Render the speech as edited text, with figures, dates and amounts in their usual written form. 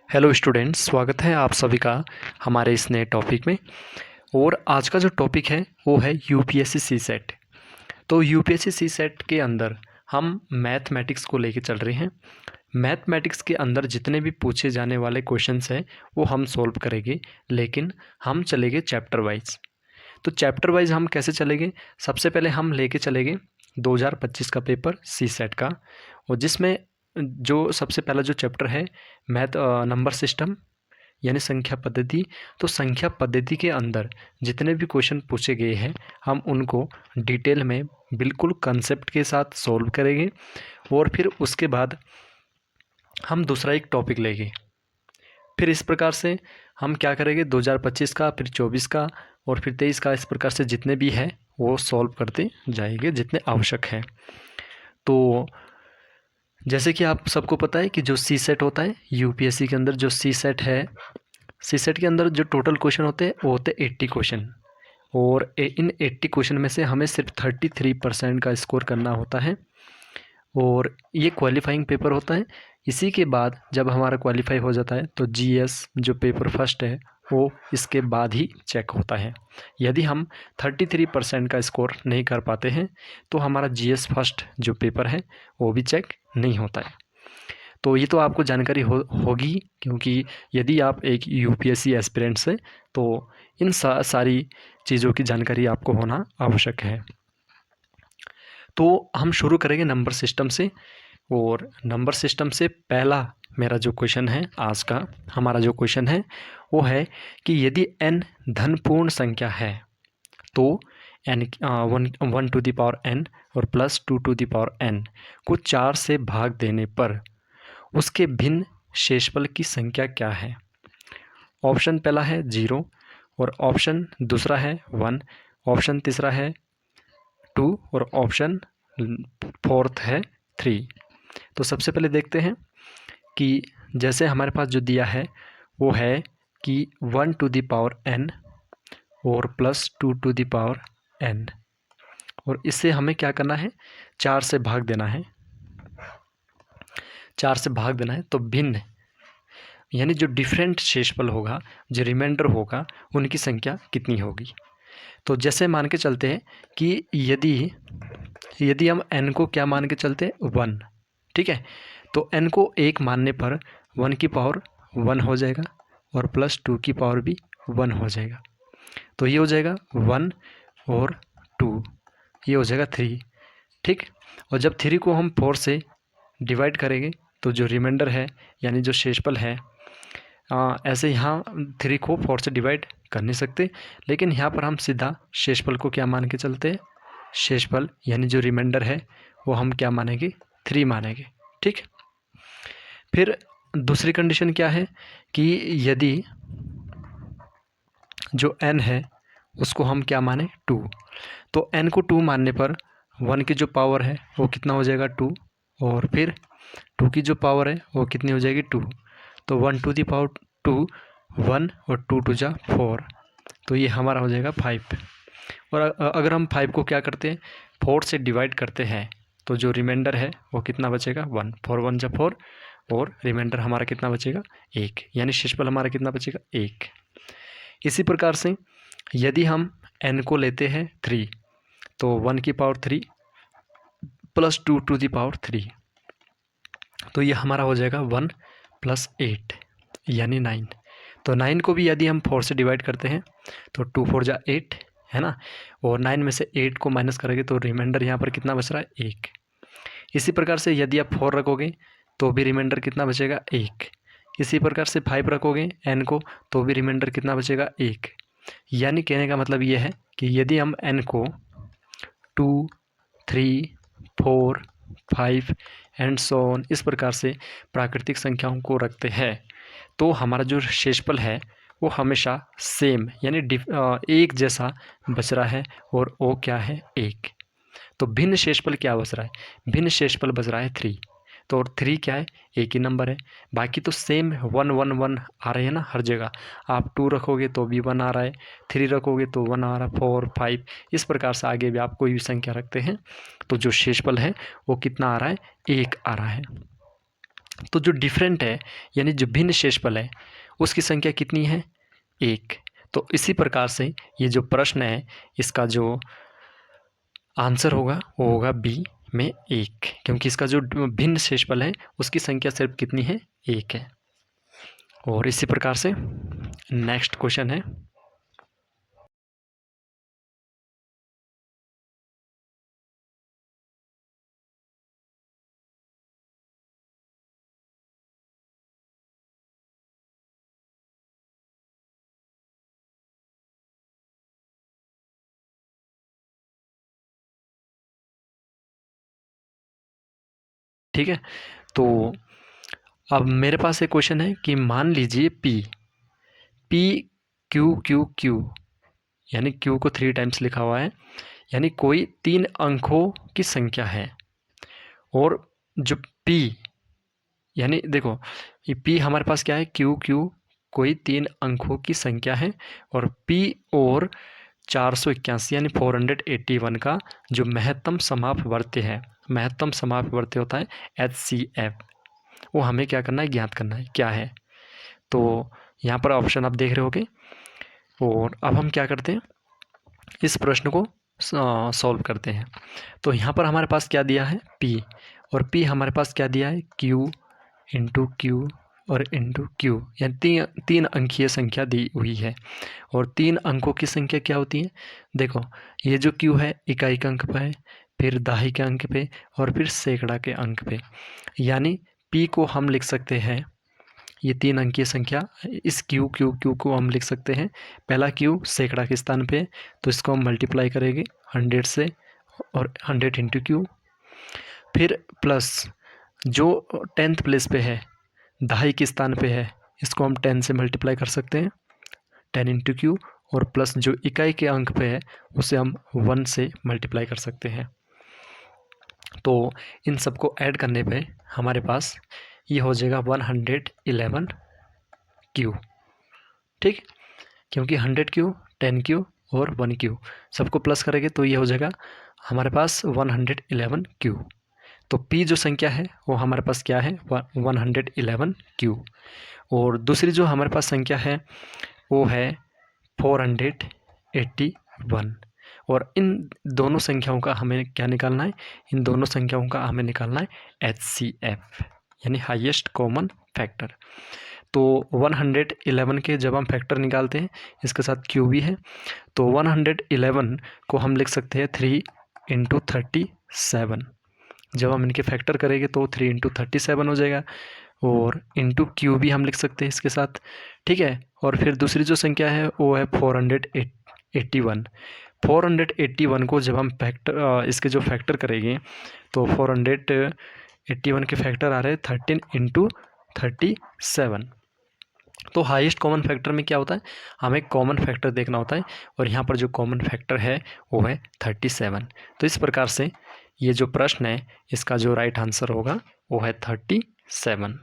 Hello students, स्वागत है आप सभी का हमारे इस नए टॉपिक में। और आज का जो टॉपिक है वो है यूपीएससी सी सेट। तो यूपीएससी सी सेट के अंदर हम मैथमेटिक्स को लेके चल रहे हैं। मैथमेटिक्स के अंदर जितने भी पूछे जाने वाले क्वेश्चंस हैं वो हम सॉल्व करेंगे, लेकिन हम चलेंगे चैप्टर वाइज। तो चैप्टर वाइज हम कैसे चलेंगे? सबसे पहले हम लेके चलेंगे 2025 का पेपर सी सेट का, और जिसमें जो सबसे पहला जो चैप्टर है मैथ नंबर सिस्टम यानी संख्या पद्धति। तो संख्या पद्धति के अंदर जितने भी क्वेश्चन पूछे गए हैं हम उनको डिटेल में बिल्कुल कंसेप्ट के साथ सॉल्व करेंगे। और फिर उसके बाद हम दूसरा एक टॉपिक लेंगे। फिर इस प्रकार से हम क्या करेंगे, 2025 का, फिर 24 का और फिर 23 का, इस प्रकार से जितने भी है वो सॉल्व करते जाएंगे जितने आवश्यक है। तो जैसे कि आप सबको पता है कि जो सी सेट होता है यूपीएससी के अंदर, जो सी सेट है, सी सेट के अंदर जो टोटल क्वेश्चन होते हैं वो होते हैं 80 क्वेश्चन। और इन 80 क्वेश्चन में से हमें सिर्फ 33% का स्कोर करना होता है, और ये क्वालिफाइंग पेपर होता है। इसी के बाद जब हमारा क्वालिफाई हो जाता है तो जीएस जो पेपर फर्स्ट है वो इसके बाद ही चेक होता है। यदि हम 33% का स्कोर नहीं कर पाते हैं तो हमारा जीएस फर्स्ट जो पेपर है वो भी चेक नहीं होता है। तो ये तो आपको जानकारी होगी, क्योंकि यदि आप एक यूपीएससी एस्पिरेंट्स हैं तो इन सारी चीज़ों की जानकारी आपको होना आवश्यक है। तो हम शुरू करेंगे नंबर सिस्टम से। और नंबर सिस्टम से पहला मेरा जो क्वेश्चन है, आज का हमारा जो क्वेश्चन है वो है कि यदि n धन पूर्ण संख्या है तो n 1 to the power n और plus 2 to the power n को 4 से भाग देने पर उसके भिन्न शेषफल की संख्या क्या है? ऑप्शन पहला है 0, और ऑप्शन दूसरा है 1, ऑप्शन तीसरा है 2 और ऑप्शन फोर्थ है 3। तो सबसे पहले देखते हैं कि जैसे हमारे पास जो दिया है वो है कि 1 टू द पावर n और plus 2 to the power n, और इससे हमें क्या करना है, 4 से भाग देना है। 4 से भाग देना है तो भिन्न यानी जो डिफरेंट शेषफल होगा, जो रिमाइंडर होगा, उनकी संख्या कितनी होगी। तो जैसे मान के चलते हैं कि यदि हम n को क्या मान के चलते हैं, 1, ठीक है। तो n को 1 मानने पर 1 की पावर 1 हो जाएगा और प्लस 2 की पावर भी 1 हो जाएगा। तो ये हो जाएगा 1 और 2, ये हो जाएगा 3, ठीक। और जब 3 को हम 4 से डिवाइड करेंगे तो जो रिमाइंडर है यानी जो शेषफल है, ऐसे यहाँ 3 को 4 से डिवाइड कर नहीं सकते, लेकिन यहाँ पर हम सीधा शेषफल को क्या मान के चलते हैं, शेषफल यानी जो रिमाइंडर है वो हम क्या मानेंगे, 3 मानेंगे, ठीक। फिर दूसरी कंडीशन क्या है कि यदि जो n है उसको हम क्या माने, 2। तो n को 2 मानने पर 1 की जो पावर है वो कितना हो जाएगा, 2, और फिर 2 की जो पावर है वो कितनी हो जाएगी, 2। तो 1 टू दी पावर 2, 1 और 2 टू जा 4, तो ये हमारा हो जाएगा 5। और अगर हम 5 को क्या करते हैं, 4 से डिवाइड करते हैं तो जो रिमाइंडर है वो कितना बचेगा, 1, 4 1 जा 4, और रिमाइंडर हमारा कितना बचेगा, 1, यानी शेषफल हमारा कितना बचेगा, 1। इसी प्रकार से यदि हम n को लेते हैं 3, तो 1 की power 3 plus 2 to the power 3, तो ये हमारा हो जाएगा 1 प्लस 8 यानी 9। तो 9 को भी यदि हम 4 से डिवाइड करते हैं तो 2 4 जा 8 है ना, और 9 में से 8 को माइनस करेंगे तो रिमाइंडर यहाँ पर कितना बच रहा है, 1। इसी प्रकार से यदि आप 4 रखोगे तो भी रिमाइंडर कितना बचेगा, 1। इसी प्रकार से 5 रखोगे n को तो भी रिमाइंडर कितना बचेगा, 1। यानी कहने का मतलब ये है कि यदि हम n को 2 3 4 5 एंड सो ऑन इस प्रकार से प्राकृतिक संख्याओं को रखते हैं तो हमारा जो शेषफल है वो हमेशा सेम यानी एक जैसा बच रहा है, और वो क्या है, 1। तो भिन्न शेषफल क्या बच रहा है, भिन्न शेषफल बच रहा है 3। तो और 3 क्या है, एक ही नंबर है। बाकी तो सेम 1 1 1 आ रहे हैं ना हर जगह। आप 2 रखोगे तो भी 1 आ रहा है, 3 रखोगे तो 1 आ रहा है, 4 5 इस प्रकार से आगे भी आप कोई भी संख्या रखते हैं तो जो शेषफल है वो कितना आ रहा है, 1 आ रहा है। तो जो डिफरेंट है यानी जो भिन्न शेषफल है उसकी संख्या कितनी है? 1। तो इसी प्रकार से ये जो प्रश्न है इसका जो आंसर होगा वो होगा बी में 1, क्योंकि इसका जो भिन्न शेषफल है उसकी संख्या सिर्फ कितनी है? 1 है। और इसी प्रकार से नेक्स्ट क्वेश्चन है, ठीक है। तो अब मेरे पास एक क्वेश्चन है कि मान लीजिए पी क्यू क्यू क्यू, यानी क्यू को 3 टाइम्स लिखा हुआ है, यानी कोई 3 अंकों की संख्या है। और जो पी यानी देखो ये पी हमारे पास क्या है? क्यू क्यू कोई 3 अंकों की संख्या है, और पी और 481 यानी 481 का जो महत्तम समापवर्त्य है, महत्तम समापवर्त्य होता है HCF, वो हमें क्या करना है? ज्ञात करना है क्या है। तो यहाँ पर ऑप्शन आप देख रहे होगे। और अब हम क्या करते हैं, इस प्रश्न को सॉल्व करते हैं। तो यहाँ पर हमारे पास क्या दिया है? P, और P हमारे पास क्या दिया है? Q इंटू क्यू और इंटू क्यू, यानी 3 अंकीय संख्या दी हुई है। और 3 अंकों की संख्या क्या होती है? देखो ये जो Q है इकाई के अंक पे है, फिर दहाई के अंक पे, और फिर सैकड़ा के अंक पे। यानी P को हम लिख सकते हैं, ये 3 अंकीय संख्या, इस क्यू क्यू क्यू को हम लिख सकते हैं, पहला क्यू सैकड़ा के स्थान पे है तो इसको हम मल्टीप्लाई करेंगे 100 से, और 100 इंटू क्यू, फिर प्लस जो 10th प्लेस पे है दहाई के स्थान पे है, इसको हम 10 से मल्टीप्लाई कर सकते हैं 10 इंटू क्यू, और प्लस जो इकाई के अंक पे है उसे हम 1 से मल्टीप्लाई कर सकते हैं। तो इन सबको ऐड करने पे हमारे पास ये हो जाएगा 111 क्यू, ठीक। क्योंकि 100 क्यू 10 क्यू और 1 क्यू सबको प्लस करेंगे तो ये हो जाएगा हमारे पास 111 क्यू। तो P जो संख्या है वो हमारे पास क्या है? 111 क्यू। और दूसरी जो हमारे पास संख्या है वो है 481। और इन दोनों संख्याओं का हमें क्या निकालना है? इन दोनों संख्याओं का हमें निकालना है HCF, यानी हाईएस्ट कॉमन फैक्टर। तो 111 के जब हम फैक्टर निकालते हैं, इसके साथ क्यू भी है, तो 111 को हम लिख सकते हैं 3 इंटू 37। जब हम इनके फैक्टर करेंगे तो 3 इंटू 37 हो जाएगा, और इंटू क्यू भी हम लिख सकते हैं इसके साथ, ठीक है। और फिर दूसरी जो संख्या है वो है 481। 481 को जब हम फैक्टर इसके जो फैक्टर करेंगे तो 481 के फैक्टर आ रहे हैं 13 इंटू 37। तो हाईएस्ट कॉमन फैक्टर में क्या होता है? हमें कॉमन फैक्टर देखना होता है, और यहाँ पर जो कॉमन फैक्टर है वो है 37। तो इस प्रकार से ये जो प्रश्न है इसका जो राइट आंसर होगा वो है 37।